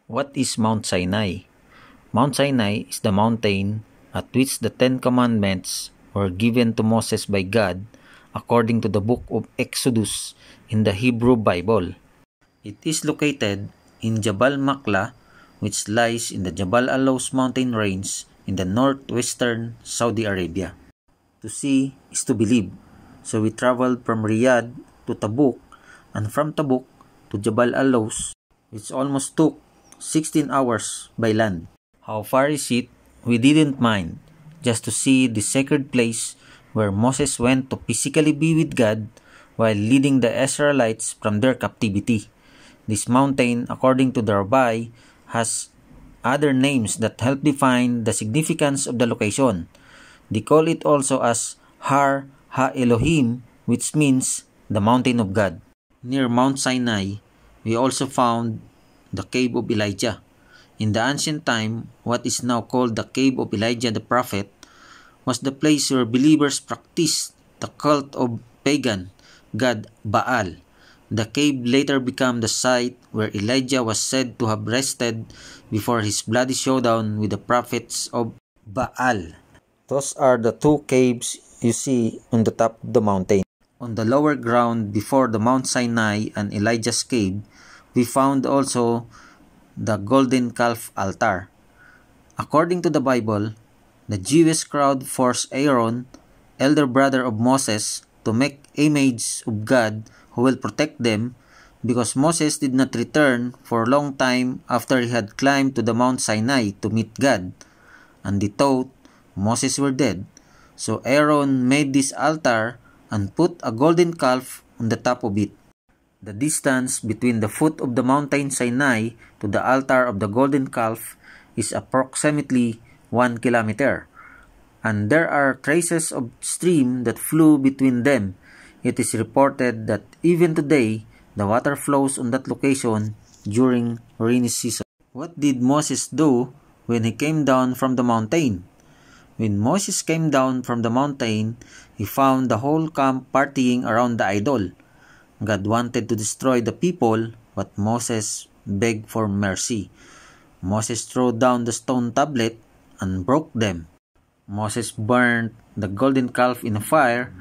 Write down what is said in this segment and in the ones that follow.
What is Mount Sinai? Mount Sinai is the mountain at which the Ten Commandments were given to Moses by God according to the book of Exodus in the Hebrew Bible. It is located in Jabal Makla, which lies in the Jabal Alous mountain range in the northwestern Saudi Arabia. To see is to believe. So we traveled from Riyadh to Tabuk and from Tabuk to Jabal Alous, which almost took 16 hours by land. How far is it? We didn't mind, just to see the sacred place where Moses went to physically be with God while leading the Israelites from their captivity. This mountain, according to the rabbi, has other names that help define the significance of the location. They call it also as Har Ha-Elohim, which means the mountain of God. Near Mount Sinai, we also found the cave of Elijah. In the ancient time, what is now called the cave of Elijah the prophet was the place where believers practiced the cult of pagan god Baal. The cave later became the site where Elijah was said to have rested before his bloody showdown with the prophets of Baal. Those are the two caves you see on the top of the mountain. On the lower ground before the Mount Sinai and Elijah's cave, we found also the golden calf altar. According to the Bible, the Jewish crowd forced Aaron, elder brother of Moses, to make images of God who will protect them because Moses did not return for a long time after he had climbed to the Mount Sinai to meet God, and they thought Moses were dead. So Aaron made this altar and put a golden calf on the top of it. The distance between the foot of the mountain Sinai to the altar of the golden calf is approximately 1 kilometer, and there are traces of stream that flew between them. It is reported that even today, the water flows on that location during rainy season. What did Moses do when he came down from the mountain? When Moses came down from the mountain, he found the whole camp partying around the idol. God wanted to destroy the people, but Moses begged for mercy. Moses threw down the stone tablet and broke them. Moses burned the golden calf in a fire,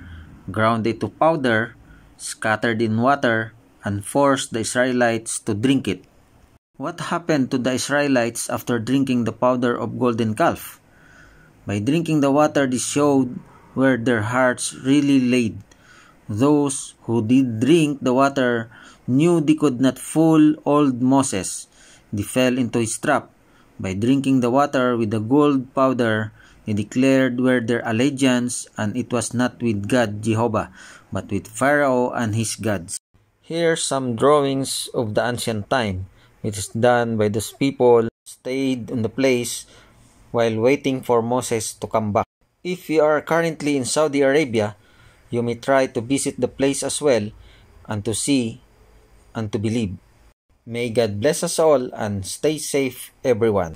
ground it to powder, scattered in water, and forced the Israelites to drink it. What happened to the Israelites after drinking the powder of golden calf? By drinking the water, they showed where their hearts really laid. Those who did drink the water knew they could not fool old Moses. They fell into his trap. By drinking the water with the gold powder, they declared where their allegiance, and it was not with God Jehovah, but with Pharaoh and his gods. Here are some drawings of the ancient time, which is done by those people who stayed on the place while waiting for Moses to come back. If you are currently in Saudi Arabia, you may try to visit the place as well and to see and to believe. May God bless us all and stay safe, everyone.